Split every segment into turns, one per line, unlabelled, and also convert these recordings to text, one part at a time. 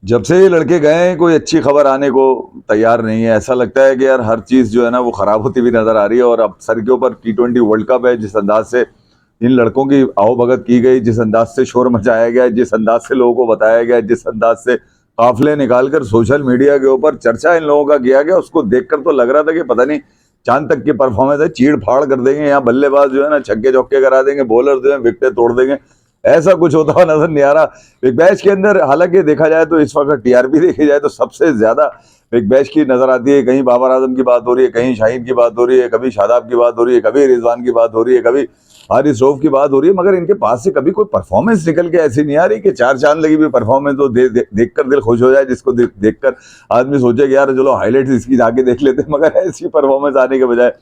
जब से ये लड़के गए हैं कोई अच्छी खबर आने को तैयार नहीं है। ऐसा लगता है कि यार हर चीज जो है ना वो खराब होती हुई नजर आ रही है। और अब सर के ऊपर T20 वर्ल्ड कप है, जिस अंदाज से इन लड़कों की आओभगत की गई, जिस अंदाज से शोर मचाया गया, जिस अंदाज से लोगों को बताया गया, जिस अंदाज से काफिले निकालकर सोशल मीडिया के ऊपर चर्चा इन लोगों का किया गया, उसको देखकर तो लग रहा था कि पता नहीं चांद तक की परफॉर्मेंस है, चीड़ फाड़ कर देंगे यहाँ। बल्लेबाज जो है ना छक्के चौके करा देंगे, बॉलर जो है विकेटें तोड़ देंगे। ऐसा कुछ होता हुआ नजर नहीं आ रहा बिग बैश के अंदर। हालांकि देखा जाए तो इस वक्त टीआरपी देखी जाए तो सबसे ज्यादा बिग बैश की नजर आती है। कहीं बाबर आजम की बात हो रही है, कहीं शाहीन की बात हो रही है, कभी शादाब की बात हो रही है, कभी रिजवान की बात हो रही है, कभी हारिस रऊफ की बात हो रही है। मगर इनके पास से कभी कोई परफॉर्मेंस निकल के ऐसी नहीं आ रही कि चार चांद लगी हुई परफॉर्मेंस तो देखकर दिल खुश हो जाए, जिसको देखकर आदमी सोचे कि यार चलो हाईलाइट्स इसकी जाके देख लेते हैं। मगर ऐसी परफॉर्मेंस आने के बजाय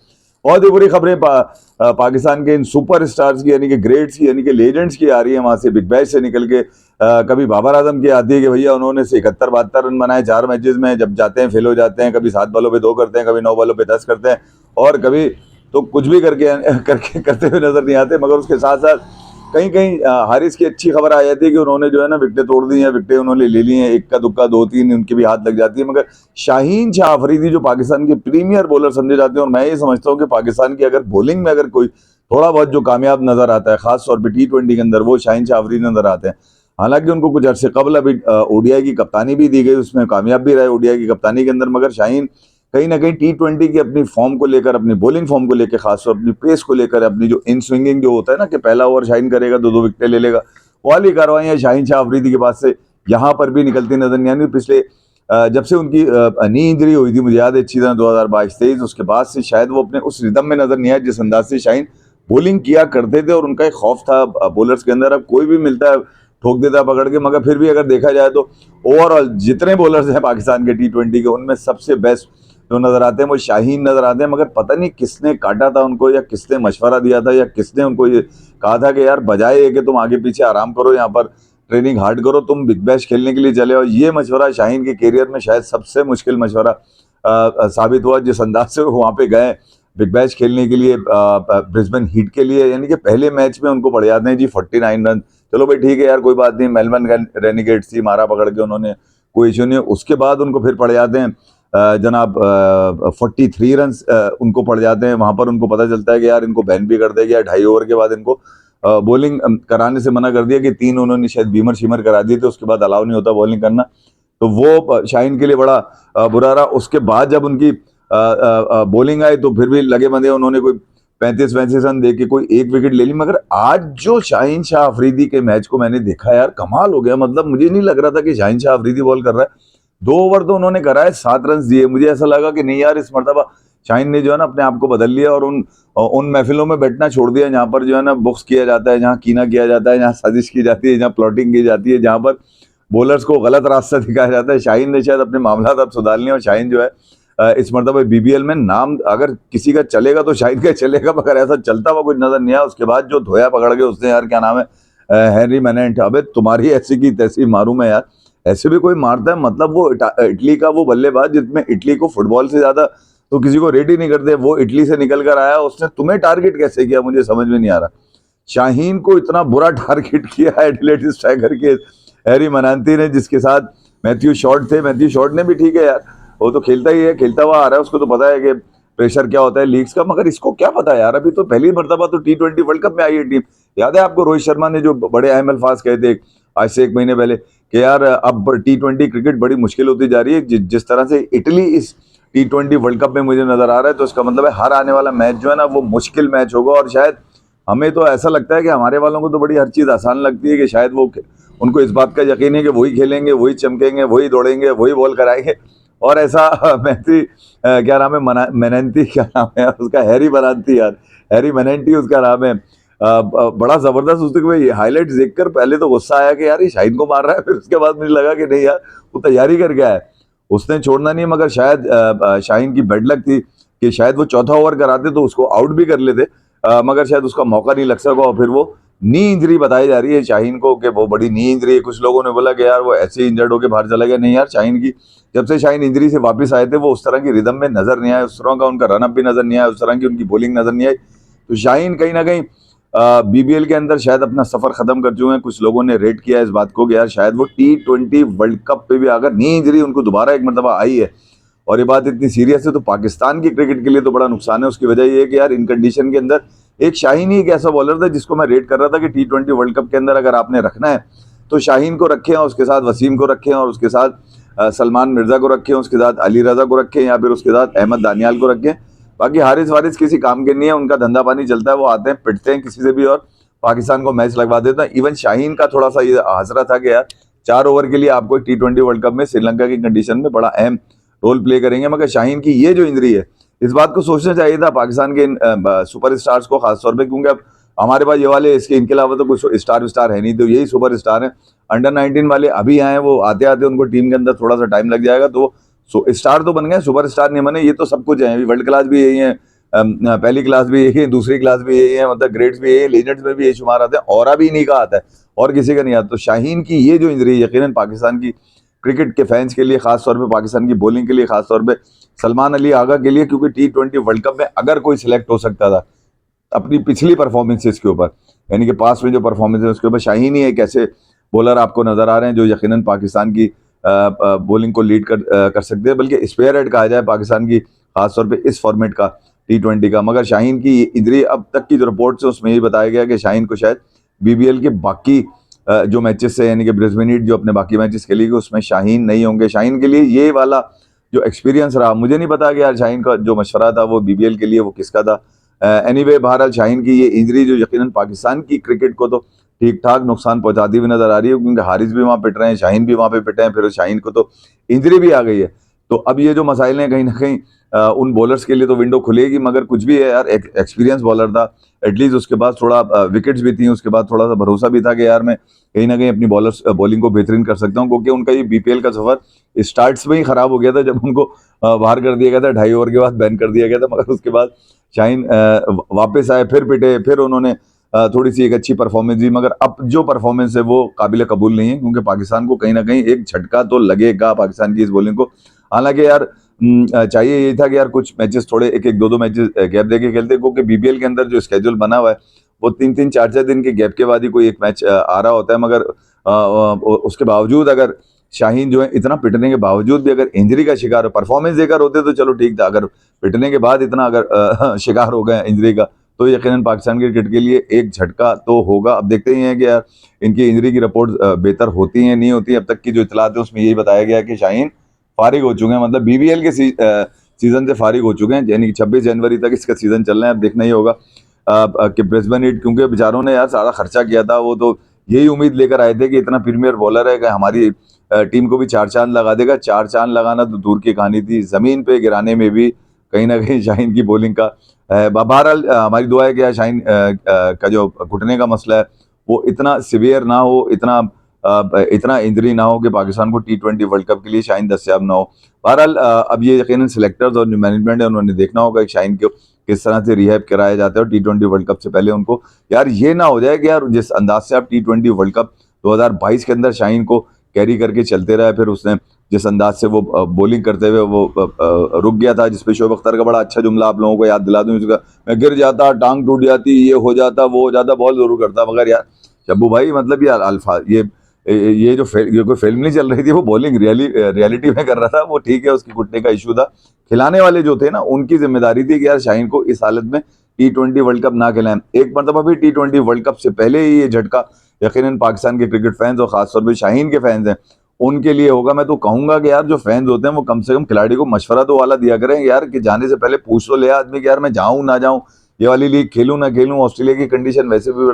बहुत ही बुरी खबरें पाकिस्तान के इन सुपर स्टार्स की, यानी कि ग्रेट्स की, यानी कि लेजेंड्स की आ रही है वहां से बिग बैश से निकल के। कभी बाबर आजम की आती है कि भैया उन्होंने 71-72 रन बनाए 4 मैचेस में, जब जाते हैं फेल हो जाते हैं। कभी 7 बॉलों पे 2 करते हैं, कभी 9 बॉलों पे 10 करते हैं, और कभी तो कुछ भी करके करते हुए नजर नहीं आते। मगर उसके साथ साथ कहीं कहीं हारिस की अच्छी खबर आ जाती है कि उन्होंने जो है ना विकेटें तोड़ दी हैं, विकेटें उन्होंने ले ली हैं, इक्का दुक्का 2-3 उनकी भी हाथ लग जाती है। मगर शाहीन शाह अफरीदी जो पाकिस्तान के प्रीमियर बॉलर समझे जाते हैं, और मैं ये समझता हूँ कि पाकिस्तान की अगर बॉलिंग में अगर कोई थोड़ा बहुत जो कामयाब नजर आता है, खासतौर पर T20 के अंदर, वो शाहीन शाह अफरीदी नजर आते हैं। हालांकि उनको कुछ अरसे कबल अभी ओडीआई की कप्तानी भी दी गई, उसमें कामयाब भी रहे ओडीआई की कप्तानी के अंदर। मगर शाहीन कहीं ना कहीं T20 की अपनी फॉर्म को लेकर, अपनी बॉलिंग फॉर्म को लेकर, खासतौर अपनी पेस को लेकर, अपनी जो इन स्विंगिंग जो होता है ना कि पहला ओवर शाहीन करेगा, 2-2 विकेटें ले लेगा, वो वाली कार्रवाइयां शाहीन शाह अफरीदी के पास से यहाँ पर भी निकलती नजर नहीं आनी। पिछले जब से उनकी नी इंजरी हुई थी, मुझे याद है अच्छी तरह, 2022-23, उसके बाद से शायद वो अपने उस रिदम में नजर नहीं आया जिस अंदाज से शाहीन बॉलिंग किया करते थे। और उनका एक खौफ था बॉलर्स के अंदर, अब कोई भी मिलता है ठोक देता है पकड़ के। मगर फिर भी अगर देखा जाए तो ओवरऑल जितने बॉलर्स हैं पाकिस्तान के T20 के, उनमें सबसे बेस्ट जो नजर आते हैं वो शाहीन नजर आते हैं। मगर पता नहीं किसने काटा था उनको, या किसने मशवरा दिया था, या किसने उनको ये कहा था कि यार बजाय ये कि तुम आगे पीछे आराम करो, यहाँ पर ट्रेनिंग हार्ड करो, तुम बिग बैश खेलने के लिए चले। और ये मशवरा शाहीन के करियर में शायद सबसे मुश्किल मशवरा साबित हुआ, जिस अंदाज से वो वहाँ पे गए बिग बैश खेलने के लिए, ब्रिस्बेन हीट के लिए। यानी कि पहले मैच में उनको पड़ जाते हैं जी 49 रन। चलो भाई ठीक है यार, कोई बात नहीं, मेलबर्न रेनिगेट्स थी, मारा पकड़ के उन्होंने, कोई इश्यू नहीं। उसके बाद उनको फिर पड़ जाते हैं जनाब 43 रन उनको पड़ जाते हैं। वहां पर उनको पता चलता है कि यार इनको बैन भी कर देगा। 2.5 ओवर के बाद इनको बॉलिंग कराने से मना कर दिया, कि 3 उन्होंने शायद बीमर शीमर करा दिए थे, उसके बाद अलाउ नहीं होता बॉलिंग करना। तो वो शाहीन के लिए बड़ा बुरा रहा। उसके बाद जब उनकी बॉलिंग आई तो फिर भी लगे बंधे उन्होंने कोई 35-35 रन दे के कोई 1 विकेट ले ली। मगर आज जो शाहीन शाह अफरीदी के मैच को मैंने देखा यार, कमाल हो गया। मतलब मुझे नहीं लग रहा था कि शाहीन शाह अफरीदी बॉल कर रहा है। 2 ओवर तो उन्होंने कराए, 7 रन दिए। मुझे ऐसा लगा कि नहीं यार, इस मरतबा शाहीन ने जो है ना अपने आप को बदल लिया, और उन महफिलों में बैठना छोड़ दिया जहां पर जो है ना बुक्स किया जाता है, जहां कीना किया जाता है, जहां साजिश की जाती है, जहां प्लॉटिंग की जाती है, जहां पर बॉलर्स को गलत रास्ता दिखाया जाता है। शाहीन ने शायद अपने मामला अब सुधार लिए, और शाहीन जो है इस मरतबा बीबीएल में नाम अगर किसी का चलेगा तो शाहीन का चलेगा। मगर ऐसा चलता हुआ कुछ नजर नहीं आया। उसके बाद जो धोया पकड़ के उसने, यार क्या नाम है, हेनरी मैनेंट, अबे तुम्हारी ऐसी की तैसी मारू मैं यार। ऐसे भी कोई मारता है? मतलब वो इटली का वो बल्लेबाज, जिसमें इटली को फुटबॉल से ज्यादा तो किसी को रेडी नहीं करते, वो इटली से निकल कर आया, उसने तुम्हें टारगेट कैसे किया, मुझे समझ में नहीं आ रहा। शाहीन को इतना बुरा टारगेट किया एडिलेड स्ट्राइकर के हैरी मनांती ने, जिसके साथ मैथ्यू शॉर्ट थे। मैथ्यू शॉर्ट ने भी ठीक है यार, वो तो खेलता ही है, खेलता हुआ आ रहा है, उसको तो पता है कि प्रेशर क्या होता है लीग्स का। मगर इसको क्या पता है यार, अभी तो पहली मरतबा तो T20 वर्ल्ड कप में आई है टीम। याद है आपको रोहित शर्मा ने जो बड़े अहम अल्फाज कहे थे आज से 1 महीने पहले, कि यार अब T20 क्रिकेट बड़ी मुश्किल होती जा रही है। जिस तरह से इटली इस T20 वर्ल्ड कप में मुझे नजर आ रहा है, तो इसका मतलब है हर आने वाला मैच जो है ना वो मुश्किल मैच होगा। और शायद हमें तो ऐसा लगता है कि हमारे वालों को तो बड़ी हर चीज आसान लगती है, कि शायद वो उनको इस बात का यकीन है कि वही खेलेंगे, वही चमकेंगे, वही दौड़ेंगे, वही बॉल कराएंगे। और ऐसा मैथी क्या नाम है, मेनेंटी क्या नाम है उसका, हैरी बनांती यार, हैरी मेनेंटी उसका नाम है। बड़ा जबरदस्त उसके हाईलाइट देखकर पहले तो गुस्सा आया कि यार ये शाहीन को मार रहा है, फिर उसके बाद मुझे लगा कि नहीं यार वो तैयारी कर गया है, उसने छोड़ना नहीं। मगर शायद शाहीन की बेड लक थी कि शायद वो चौथा ओवर कराते तो उसको आउट भी कर लेते, मगर शायद उसका मौका नहीं लग सका। और फिर वो नी इंजरी बताई जा रही है शाहीन को, कि वो बड़ी नी इंजरी है। कुछ लोगों ने बोला कि यार वो ऐसे ही इंजर्ड होकर बाहर चला गया। नहीं यार, शाहीन की जब से शाहीन इंजरी से वापस आए थे वो उस तरह की रिदम में नजर नहीं आया, उस तरह का उनका रनअप भी नजर नहीं आया, उस तरह की उनकी बॉलिंग नजर नहीं आई। तो शाहीन कहीं ना कहीं बीबीएल के अंदर शायद अपना सफर खत्म कर चुके हैं। कुछ लोगों ने रेट किया इस बात को कि यार शायद वो T20 वर्ल्ड कप पे भी अगर नी इंजरी उनको दोबारा एक मरतबा आई है और ये बात इतनी सीरियस है तो पाकिस्तान की क्रिकेट के लिए तो बड़ा नुकसान है। उसकी वजह ये है कि यार इन कंडीशन के अंदर एक शाहीन ही एक ऐसा बॉलर था जिसको मैं रेट कर रहा था कि T20 वर्ल्ड कप के अंदर अगर आपने रखना है तो शाहीन को रखें और उसके साथ वसीम को रखें और उसके साथ सलमान मिर्जा को रखें, उसके साथ अली रजा को रखें या फिर उसके साथ अहमद दानियाल को रखें। बाकी हारिस वारिस किसी काम के नहीं है, उनका धंधा पानी चलता है, वो आते हैं पिटते हैं किसी से भी और पाकिस्तान को मैच लगवा देता है। इवन शाहीन का थोड़ा सा ये हाजरा था कि यार 4 ओवर के लिए आपको T20 वर्ल्ड कप में श्रीलंका की कंडीशन में बड़ा अहम रोल प्ले करेंगे। मगर शाहीन की ये जो इंजरी है इस बात को सोचना चाहिए था पाकिस्तान के सुपर स्टार्स को खासतौर पर, क्योंकि अब हमारे पास ये वाले इनके अलावा तो कुछ स्टार है नहीं, तो यही सुपर स्टार है। अंडर 19 वाले अभी आए, वो आते आते उनको टीम के अंदर थोड़ा सा टाइम लग जाएगा, तो स्टार तो बन गए, सुपर स्टार नहीं बने। ये तो सब कुछ है, वर्ल्ड क्लास भी यही है, पहली क्लास भी यही है, दूसरी क्लास भी यही है, मतलब ग्रेड्स भी यही है, लेजेंड्स में भी यही शुमार आते हैं, और भी इन्हीं का आता है और किसी का नहीं आता। तो शाहीन की ये जो इंजरी यकीनन पाकिस्तान की क्रिकेट के फैंस के लिए, खासतौर पे पाकिस्तान की बॉलिंग के लिए, खासतौर पे सलमान अली आगा के लिए, क्योंकि T20 वर्ल्ड कप में अगर कोई सिलेक्ट हो सकता था अपनी पिछली परफॉर्मेंसेस के ऊपर, यानी कि पास में जो परफॉर्मेंस है उसके ऊपर, शाहीन ही एक ऐसे बॉलर आपको नजर आ रहे हैं जो यकीनन पाकिस्तान की बॉलिंग को लीड कर सकते हैं, बल्कि स्पेयर हेड कहा जाए पाकिस्तान की, खासतौर पे इस फॉर्मेट का T20 का। मगर शाहीन की इंजरी अब तक की जो रिपोर्ट्स है उसमें ये बताया गया कि शाहीन को शायद बीबीएल के बाकी जो मैचेस है, यानी कि ब्रिस्बेन हीट जो अपने बाकी मैचेस खेलेगी उसमें शाहीन नहीं होंगे। शाहीन के लिए ये वाला जो एक्सपीरियंस रहा, मुझे नहीं पता कि यार शाहीन का जो मशवरा था वो बीबीएल के लिए वो किसका था। एनीवे बहरहाल शाहीन की ये इंजरी जो यकीनन पाकिस्तान की क्रिकेट को तो ठीक ठाक नुकसान पहुंचाती हुई नजर आ रही है, क्योंकि हारिस भी वहां पिट रहे हैं, शाहीन भी वहां पे पिटे हैं, फिर शाहीन को तो इंजरी भी आ गई है। तो अब ये जो मसाइल हैं कहीं ना कहीं उन बॉलर्स के लिए तो विंडो खुलेगी, मगर कुछ भी है यार, एक एक्सपीरियंस बॉलर था, एटलीस्ट उसके पास थोड़ा विकेट्स भी थी, उसके बाद थोड़ा सा भरोसा भी था कि यार मैं कहीं ना कहीं अपनी बॉलिंग को बेहतरीन कर सकता हूँ, क्योंकि उनका ये बीपीएल का सफर स्टार्ट्स में ही खराब हो गया था जब उनको बाहर कर दिया गया था, 2.5 ओवर के बाद बैन कर दिया गया था। मगर उसके बाद शाहीन वापस आए, फिर पिटे, फिर उन्होंने थोड़ी सी एक अच्छी परफॉर्मेंस दी, मगर अब जो परफॉर्मेंस है वो काबिल कबूल नहीं है, क्योंकि पाकिस्तान को कहीं ना कहीं एक झटका तो लगेगा पाकिस्तान की इस बॉलिंग को। हालांकि यार चाहिए यही था कि यार कुछ मैचेस थोड़े एक एक दो दो मैचेस गैप देके खेलते, क्योंकि बीबीएल के अंदर जो स्केड्यूल बना हुआ है वो 3-3 4-4 दिन के गैप के बाद ही कोई एक मैच आ रहा होता है। मगर उसके बावजूद अगर शाहीन जो है इतना पिटने के बावजूद भी अगर इंजरी का शिकार हो, परफॉर्मेंस देकर होते तो चलो ठीक था, अगर पिटने के बाद इतना अगर शिकार हो गए इंजरी का, तो यकीनन पाकिस्तान क्रिकेट के लिए एक झटका तो होगा। अब देखते ही हैं कि यार इनकी इंजरी की रिपोर्ट बेहतर होती हैं नहीं होती। अब तक की जो इतलात है उसमें यही बताया गया कि शाहीन फारिग हो चुके हैं, मतलब बीबीएल के सीजन से फारिग हो चुके हैं, यानी कि 26 जनवरी तक इसका सीजन चलना है। अब देखना ही होगा कि ब्रिस्बेन हीट, क्योंकि बेचारों ने यार सारा खर्चा किया था, वो तो यही उम्मीद लेकर आए थे कि इतना प्रीमियर बॉलर है कि हमारी टीम को भी 4 चांद लगा देगा। 4 चांद लगाना तो दूर की कहानी थी, जमीन पे गिराने में भी कहीं ना कहीं शाहीन की बॉलिंग का बहरहाल हमारी दुआ है कि शाहीन का जो घुटने का मसला है वो इतना सिवियर ना हो, इतना इंजरी ना हो कि पाकिस्तान को T20 वर्ल्ड कप के लिए शाहीन दस्तयाब ना हो। बहरहाल अब ये यकीनन सिलेक्टर्स और जो मैनेजमेंट है उन्होंने देखना होगा कि शाहीन को किस तरह से रिहैब कराया जाता है, और T20 वर्ल्ड कप से पहले उनको यार ये ना हो जाए कि यार जिस अंदाज से आप T20 वर्ल्ड कप 2022 के अंदर शाहीन को कैरी करके चलते रहे, फिर उसने जिस अंदाज से वो बॉलिंग करते हुए वो रुक गया था, जिसपे शोएब अख्तर का बड़ा अच्छा जुमला आप लोगों को याद दिला दूं, उसका मैं गिर जाता, टांग टूट जाती, ये हो जाता, वो हो जाता, बॉल जरूर करता। मगर यार शब्बू भाई, मतलब ये अल्फा ये कोई फिल्म नहीं चल रही थी, वो बॉलिंग रियलिटी में कर रहा था। वो ठीक है, उसकी घुटने का इशू था, खिलाने वाले जो थे ना उनकी जिम्मेदारी थी कि यार शाहीन को इस हालत में T20 वर्ल्ड कप ना खिलाएं। एक मरतबा भी T20 वर्ल्ड कप से पहले ही ये झटका यकीनन पाकिस्तान के क्रिकेट फैंस और खासतौर पर शाहीन के फैंस हैं उनके लिए होगा। मैं तो कहूंगा कि यार जो फैंस होते हैं वो कम से कम खिलाड़ी को मशवरा तो वाला दिया करें यार, कि जाने से पहले पूछ तो ले आदमी कि यार मैं जाऊं ना जाऊं, ये वाली लीग खेलूं ना खेलूं। ऑस्ट्रेलिया की कंडीशन वैसे भी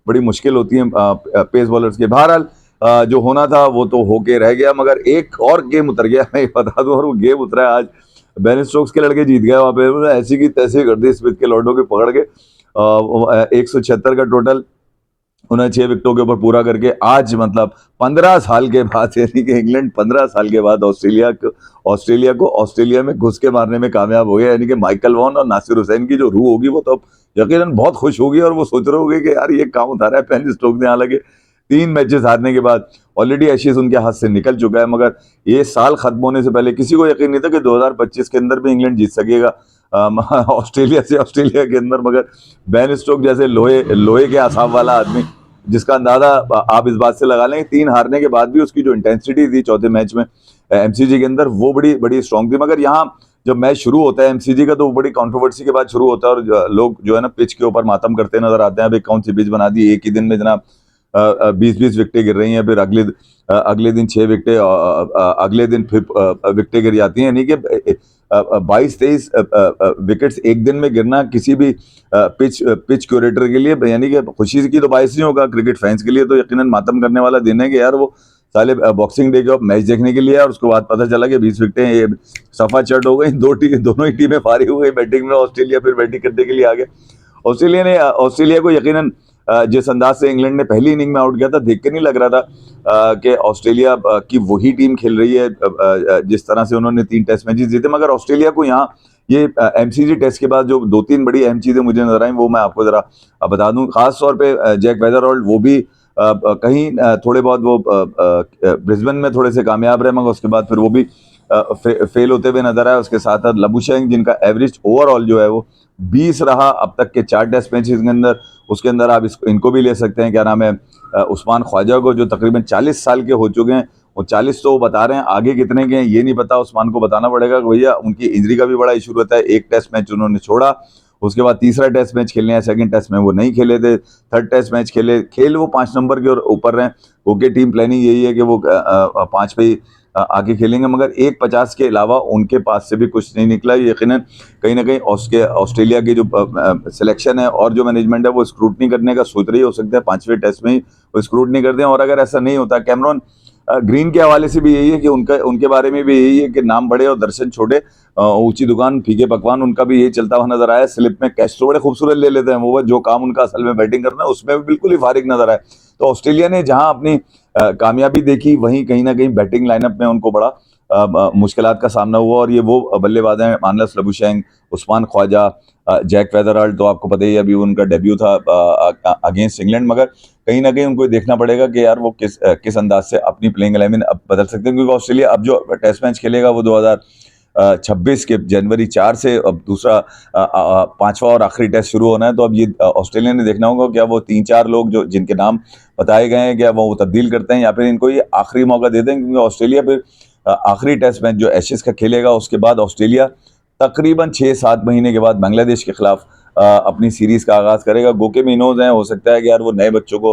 बड़ी मुश्किल होती है पेस बॉलर्स के। बहरहाल जो होना था वो तो होके रह गया, मगर एक और गेम उतर गया, मैं बता दूं, और वो गेम उतरा है आज। बेन स्टोक्स के लड़के जीत गए वहां पे, ऐसी की तैसी कर दी स्मिथ के लॉर्डों के पकड़ के। 176 का टोटल उन्हें 6 विकेटों के ऊपर पूरा करके आज, मतलब 15 साल के बाद, यानी कि इंग्लैंड 15 साल के बाद ऑस्ट्रेलिया को ऑस्ट्रेलिया में घुस के मारने में कामयाब हो गया। यानी कि माइकल वॉन और नासिर हुसैन की जो रूह होगी वो तो यकीनन बहुत खुश होगी, और वो सोच रहे होंगे कि यार ये काम उतारा है बेन स्टोक्स ने। हालांकि 3 मैचेस हारने के बाद ऑलरेडी एशेज उनके हाथ से निकल चुका है, मगर ये साल खत्म होने से पहले किसी को यकीन नहीं था कि 2025 के अंदर भी इंग्लैंड जीत सकेगा। ऑस्ट्रेलिया से ऑस्ट्रेलिया के अंदर, मगर बेन स्टोक जैसे लोहे लोहे के असाब वाला आदमी, जिसका अंदाजा आप इस बात से लगा लें, 3 हारने के बाद भी उसकी जो इंटेंसिटी थी चौथे मैच में एमसीजी के अंदर, वो बड़ी बड़ी स्ट्रांग थी। मगर यहाँ जब मैच शुरू होता है एमसीजी का, तो वो बड़ी कंट्रोवर्सी के बाद शुरू होता है, और लोग जो है ना पिच के ऊपर मातम करते नजर आते हैं, अभी कौन सी पिच बना दी, एक ही दिन में जनाब 20-20 विकेटें गिर रही हैं, फिर अगले दिन 6 विकेटें, अगले दिन फिर विकेटें गिर जाती हैं, यानी कि 22-23 विकेट्स एक दिन में गिरना किसी भी पिच क्यूरेटर के लिए, यानी कि खुशी की तो बाइस नहीं होगा, क्रिकेट फैंस के लिए तो यकीनन मातम करने वाला दिन है कि यार वो साले बॉक्सिंग डे के मैच देखने के लिए, और उसके बाद पता चला कि 20 विकेटें ये सफा चट हो गई, दोनों ही टीमें फारिग हो गई बैटिंग में, ऑस्ट्रेलिया फिर बैटिंग करने के लिए आ गया। ऑस्ट्रेलिया को यकीनन जिस अंदाज से इंग्लैंड ने पहली इनिंग में आउट किया था, देख के नहीं लग रहा था कि ऑस्ट्रेलिया की वही टीम खेल रही है जिस तरह से उन्होंने 3 टेस्ट मैचेस जीते। मगर ऑस्ट्रेलिया को यहाँ ये एमसीजी टेस्ट के बाद जो 2-3 बड़ी अहम चीजें मुझे नजर आई, वो मैं आपको जरा बता दूं। खास तौर पे जैक वेदरहोल्ड, वो भी कहीं थोड़े बहुत वो ब्रिस्बेन में थोड़े से कामयाब रहे, मगर उसके बाद फिर वो भी फेल होते हुए नजर आए। उसके साथ साथ लबुशेंग, जिनका एवरेज ओवरऑल जो है वो 20 रहा अब तक के 4 टेस्ट मैचेस के अंदर, उसके अंदर आप इनको भी ले सकते हैं, क्या नाम है, उस्मान ख्वाजा को, जो तकरीबन 40 साल के हो चुके हैं, वो 40 तो वो बता रहे हैं, आगे कितने के हैं ये नहीं पता, उस्मान को बताना पड़ेगा भैया। उनकी इंजरी का भी बड़ा इशू रहता है, एक टेस्ट मैच उन्होंने छोड़ा, उसके बाद तीसरा टेस्ट मैच खेलने हैं, सेकंड टेस्ट में वो नहीं खेले थे, थर्ड टेस्ट मैच खेल वो 5 नंबर के ऊपर रहे। ओके, टीम प्लानिंग यही है कि वो 5 पे आगे खेलेंगे, मगर 1.50 के अलावा उनके पास से भी कुछ नहीं निकला। यकीनन कहीं ना कहीं ऑस्ट्रेलिया की जो सिलेक्शन है और जो मैनेजमेंट है, वो स्क्रूटनी करने का सोच रही हो सकता है 5वें टेस्ट में ही वो स्क्रूटनी करते हैं। और अगर ऐसा नहीं होता, कैमरॉन ग्रीन के हवाले से भी यही है कि उनके बारे में भी यही है कि नाम बड़े और दर्शन छोटे, ऊंची दुकान फीके पकवान, उनका भी यही चलता हुआ नजर आया। स्लिप में कैच तो बड़े खूबसूरत ले लेते हैं वो, जो काम उनका असल में बैटिंग करना है उसमें भी बिल्कुल ही फारिग नजर आए। तो ऑस्ट्रेलिया ने जहां अपनी कामयाबी देखी, वहीं कहीं ना कहीं बैटिंग लाइनअप में उनको बड़ा मुश्किलात का सामना हुआ। और ये वो बल्लेबाज हैं, मानस लबुशेंग, उस्मान ख्वाजा, जैक वेदरहोल्ड, तो आपको पता ही अभी उनका डेब्यू था अगेंस्ट इंग्लैंड। मगर कहीं ना कहीं उनको देखना पड़ेगा कि यार वो किस अंदाज से अपनी प्लेइंग 11 अब बदल सकते हैं, क्योंकि ऑस्ट्रेलिया अब जो टेस्ट मैच खेलेगा वो 2026 के जनवरी 4 से अब दूसरा 5वां और आखिरी टेस्ट शुरू होना है। तो अब ये ऑस्ट्रेलिया ने देखना होगा क्या वो 3-4 लोग जो जिनके नाम बताए गए हैं, क्या वो तब्दील करते हैं या फिर इनको ये आखिरी मौका देते हैं, क्योंकि ऑस्ट्रेलिया फिर आखिरी टेस्ट मैच जो एशेज का खेलेगा, उसके बाद ऑस्ट्रेलिया तकरीबन 6-7 महीने के बाद बांग्लादेश के खिलाफ अपनी सीरीज का आगाज करेगा। गोके मिनोज हैं, हो सकता है कि यार वो नए बच्चों को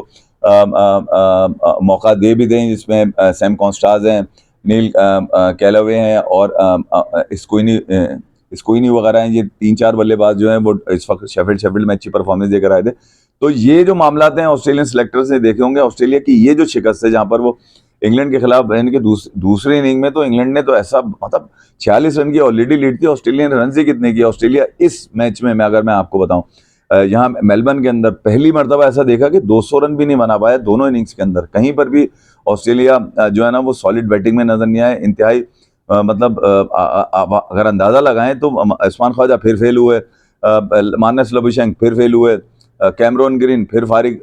मौका दे भी दें, जिसमें सैम कॉन्स्टाज हैं, नील कैलवे हैं और स्कोइनी वगैरह हैं। ये 3-4 बल्लेबाज जो हैं वो इस वक्त शेफील्ड में अच्छी परफॉर्मेंस देकर आए थे। तो ये जो मामला हैं ऑस्ट्रेलियन सिलेक्टर्स ने देखे होंगे। ऑस्ट्रेलिया की ये जो शिकस्त है, जहां पर वो इंग्लैंड के खिलाफ इनके दूसरी इनिंग में तो इंग्लैंड ने तो ऐसा मतलब 46 रन की ऑलरेडी लीड थी, ऑस्ट्रेलियन रन ही कितने की ऑस्ट्रेलिया इस मैच में, अगर मैं आपको बताऊं, यहाँ मेलबर्न के अंदर पहली मर्तबा ऐसा देखा कि 200 रन भी नहीं बना पाया दोनों इनिंग्स के अंदर। कहीं पर भी ऑस्ट्रेलिया जो है ना वो सॉलिड बैटिंग में नजर नहीं आए। इंतहाई मतलब अगर अंदाजा लगाएं तो उस्मान ख्वाजा फिर फेल हुए, मानस लबुशेंग फिर फेल हुए, कैमरॉन ग्रीन फिर फारिग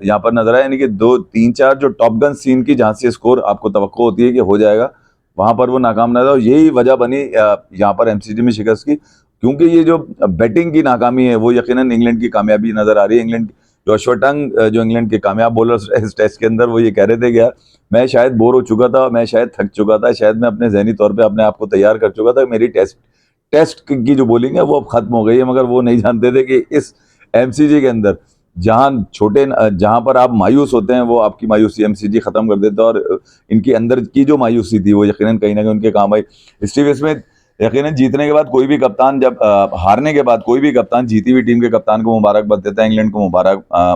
यहाँ पर नजर आए। यानी कि 2-3-4 जो टॉप गन सीन की जहाँ से स्कोर आपको तवक्को होती है कि हो जाएगा, वहां पर वो नाकाम नजर। यही वजह बनी यहाँ पर एमसीजी में शिकस्त की, क्योंकि ये जो बैटिंग की नाकामी है वो यकीनन इंग्लैंड की कामयाबी नजर आ रही है। इंग्लैंड जो अश्वटंग जो इंग्लैंड के कामयाब बॉलर्स इस टेस्ट के अंदर, वो ये कह रहे थे कि यार मैं शायद बोर हो चुका था, मैं शायद थक चुका था, शायद मैं अपने जहनी तौर पे अपने आप को तैयार कर चुका था, मेरी टेस्ट की जो बॉलिंग है वो अब खत्म हो गई है। मगर वो नहीं जानते थे कि इस एमसीजी के अंदर जहां पर आप मायूस होते हैं, वो आपकी मायूसी एमसीजी खत्म कर देता है। और इनकी अंदर की जो मायूसी थी वो यकीनन कहीं ना कहीं उनके काम आई। स्टीव स्मिथ यकीनन जीतने के बाद कोई भी कप्तान, जब हारने के बाद कोई भी कप्तान जीती हुई टीम के कप्तान को मुबारकबाद देता है, इंग्लैंड को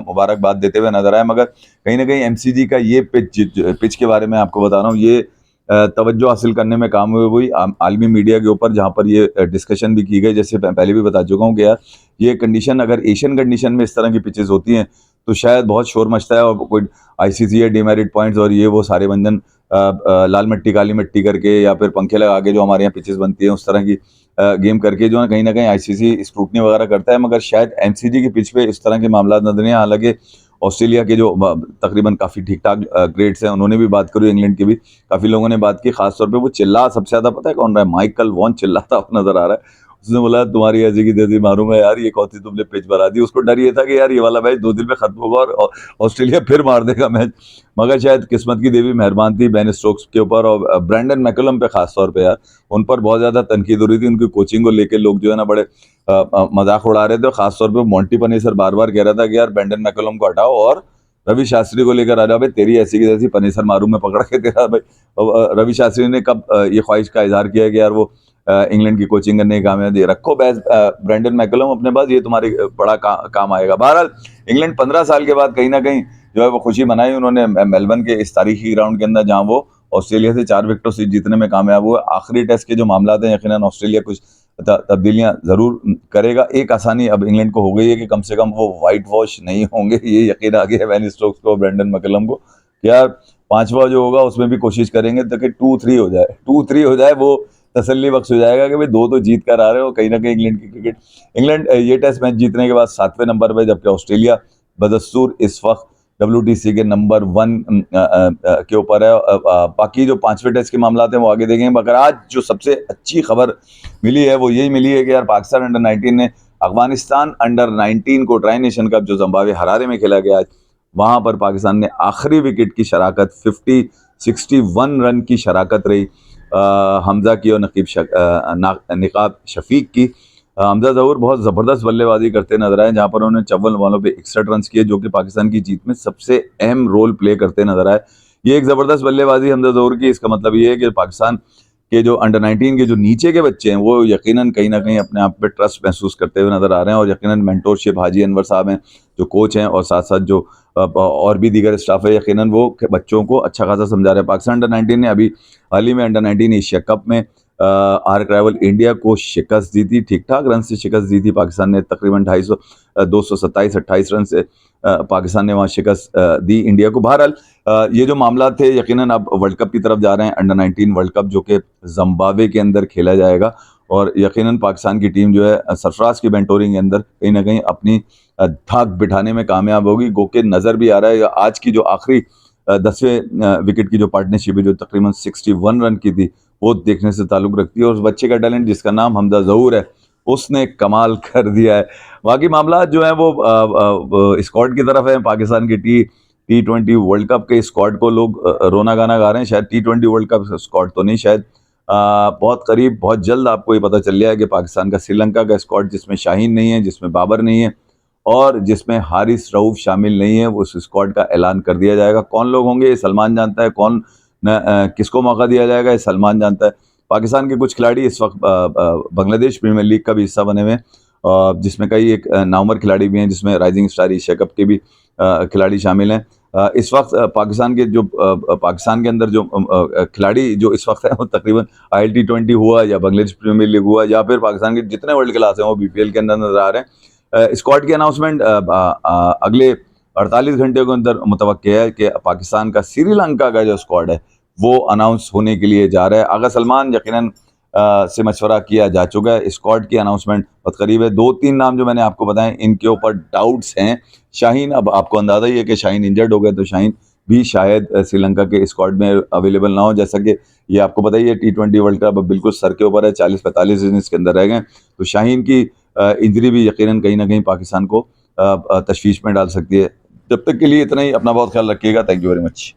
मुबारकबाद देते हुए नजर आए। मगर कहीं ना कहीं एमसीजी का ये पिच के बारे में आपको बता रहा हूँ, ये तवज्जो हासिल करने में काम हुई आलमी मीडिया के ऊपर, जहाँ पर ये डिस्कशन भी की गई। जैसे पहले भी बता चुका हूँ कि यार ये कंडीशन अगर एशियन कंडीशन में इस तरह की पिचेस होती हैं तो शायद बहुत शोर मचता है, और कोई आईसीसी है डीमेरिट पॉइंट्स और ये वो सारे व्यंजन लाल मिट्टी काली मिट्टी करके या फिर पंखे लगा के जो हमारे यहाँ पिचेस बनती है उस तरह की गेम करके जो है कहीं ना कहीं आईसीसी स्क्रूटनी वगैरह करता है। मगर शायद एमसीजी की पिच पे इस तरह के मामला नजर नहीं। हालांकि ऑस्ट्रेलिया के जो तकरीबन काफ़ी ठीक ठाक ग्रेड्स हैं, उन्होंने भी बात करी, इंग्लैंड की भी काफ़ी लोगों ने बात की। खासतौर पे वो चिल्ला सबसे ज़्यादा पता है कौन रहा है, माइकल वॉन चिल्लाता नजर आ रहा है। उसने बोला तुम्हारी ऐसी की तैसी मारूंगा यार, ये कौन सी तुमने पिच बना दी। उसको डर ये था कि यार ये वाला मैच 2 दिन में खत्म होगा और ऑस्ट्रेलिया फिर मार देगा मैच। मगर शायद किस्मत की देवी मेहरबान थी बेन स्टोक्स के ऊपर और ब्रैंडन मैकलम पे खास तौर पे यार। उन पर बहुत ज्यादा तनकीद हो रही थी, उनकी कोचिंग को लेकर लोग जो है ना बड़े मजाक उड़ा रहे थे। और खासतौर पे मोंटी पनीसर बार बार कह रहा था कि यार ब्रैंडन मैकलम को हटाओ और रवि शास्त्री को लेकर आ जाओ। भाई तेरी ऐसी की तैसी पनीसर मारू मैं पकड़ के तेरा भाई। रवि शास्त्री ने कब ये ख्वाहिश का इजहार किया कि यार वो इंग्लैंड की कोचिंग करने की कामयाबी रखो बैस ब्रैंडन मैकलम अपने पास, ये तुम्हारे बड़ा काम आएगा। बहरहाल इंग्लैंड 15 साल के बाद कहीं ना कहीं जो है वो खुशी मनाई उन्होंने मेलबर्न के इस तारीखी ग्राउंड के अंदर, जहां वो ऑस्ट्रेलिया से 4 विकेटों से जीतने में कामयाब हुए। आखिरी टेस्ट के जो मामला हैं यकीनन ऑस्ट्रेलिया कुछ तब्दीलियां जरूर करेगा। एक आसानी अब इंग्लैंड को हो गई है कि कम से कम वो व्हाइट वॉश नहीं होंगे, ये यकीन आ गया है बेन स्टोक्स को, ब्रैंडन मैकलम को। यार 5वां जो होगा उसमें भी कोशिश करेंगे ताकि 2-3 हो जाए, 2-3 हो जाए, वो तसल्ली बख्श हो जाएगा कि भाई 2 तो जीत कर आ रहे हो। कहीं ना कहीं इंग्लैंड की क्रिकेट, इंग्लैंड ये टेस्ट मैच जीतने के बाद 7वें नंबर पे, जबकि ऑस्ट्रेलिया बदस्तूर इस वक्त WTC के नंबर 1 के ऊपर है। बाकी जो 5वें टेस्ट के मामला हैं वो आगे देखेंगे। मगर आज जो सबसे अच्छी खबर मिली है वो यही मिली है कि यार पाकिस्तान अंडर 19 ने अफगानिस्तान अंडर 19 को ट्राई नेशन कप जो जिम्बाब्वे हरारे में खेला गया आज, वहां पर पाकिस्तान ने आखिरी विकेट की शराकत 61 रन की शराकत रही हमजा की और निकाब शफीक की। हमजा ज़हूर बहुत ज़बरदस्त बल्लेबाजी करते नजर आए, जहां पर उन्होंने 54 बॉलों पे 61 रन किए, जो कि पाकिस्तान की जीत में सबसे अहम रोल प्ले करते नजर आए। ये एक ज़बरदस्त बल्लेबाजी हमजा ज़हूर की। इसका मतलब ये है कि पाकिस्तान के जो अंडर 19 के जो नीचे के बच्चे हैं वो यकीनन कहीं ना कहीं अपने आप पे ट्रस्ट महसूस करते हुए नजर आ रहे हैं। और यकीनन मेंटोरशिप हाजी अनवर साहब हैं जो कोच हैं, और साथ साथ जो और भी दीगर स्टाफ है, यकीनन वो बच्चों को अच्छा खासा समझा रहे हैं। पाकिस्तान अंडर 19 ने अभी हाल ही में अंडर 19 एशिया कप में आर्क राइवल इंडिया को शिकस्त दी थी, ठीक ठाक रन से शिकस्त दी थी पाकिस्तान ने, तकरीबन 227-28 रन से पाकिस्तान ने वहाँ शिकस्त दी इंडिया को। बहरहाल ये जो मामला थे यकीनन अब वर्ल्ड कप की तरफ जा रहे हैं, अंडर 19 वर्ल्ड कप जो कि जिम्बाब्वे के अंदर खेला जाएगा। और यकीनन पाकिस्तान की टीम जो है सरफराज की मेंटोरिंग के अंदर कहीं ना कहीं अपनी धाक बिठाने में कामयाब होगी। गो के नज़र भी आ रहा है आज की जो आखिरी 10वें विकेट की जो पार्टनरशिप है जो तकरीबन 61 रन की थी, वो देखने से ताल्लुक रखती है। और उस बच्चे का टैलेंट जिसका नाम हमजा ज़हूर है, उसने कमाल कर दिया है। बाकी मामला जो है वो स्क्वाड की तरफ है। पाकिस्तान की T20 वर्ल्ड कप के स्क्वाड को लोग रोना गाना गा रहे हैं। शायद T20 वर्ल्ड कप स्क्वाड तो नहीं, शायद बहुत करीब बहुत जल्द आपको ये पता चल गया है कि पाकिस्तान का श्रीलंका का स्क्वाड, जिसमें शाहीन नहीं है, जिसमें बाबर नहीं है और जिसमें हारिस रऊफ शामिल नहीं है, उस स्क्वाड का ऐलान कर दिया जाएगा। कौन लोग होंगे ये सलमान जानता है, कौन किसको मौका दिया जाएगा ये सलमान जानता है। पाकिस्तान के कुछ खिलाड़ी इस वक्त बांग्लादेश प्रीमियर लीग का भी हिस्सा बने हुए हैं, जिसमें कई एक नामवर खिलाड़ी भी हैं, जिसमें राइजिंग स्टार एशिया कप के भी खिलाड़ी शामिल हैं। इस वक्त पाकिस्तान के जो पाकिस्तान के अंदर जो खिलाड़ी जो इस वक्त है वो तकरीबन IL T20 हुआ या बांग्लादेश प्रीमियर लीग हुआ या फिर पाकिस्तान के जितने वर्ल्ड क्लास हैं वो BPL के अंदर नजर आ रहे हैं। स्क्वाड की अनाउंसमेंट अगले 48 घंटे के अंदर मुतवक्किल है कि पाकिस्तान का श्रीलंका का जो स्क्वाड है वो अनाउंस होने के लिए जा रहा है। आगा सलमान यकीनन से मशवरा किया जा चुका है। स्क्वाड की अनाउंसमेंट बहुत करीब है। 2-3 नाम जो मैंने आपको बताए इनके ऊपर डाउट्स हैं। शाहीन, अब आपको अंदाजा ही है कि शाहीन इंजर्ड हो गए, तो शाहीन भी शायद श्रीलंका के स्क्वाड में अवेलेबल ना हो। जैसा कि ये आपको पता ही है T20 वर्ल्ड कप बिल्कुल सर के ऊपर है, 40-45 दिन इसके अंदर रह गए, तो शाहीन की इंजरी भी यकीनन कहीं ना कहीं पाकिस्तान को तशवीश में डाल सकती है। जब तक के लिए इतना ही, अपना बहुत ख्याल रखिएगा। Thank you very much.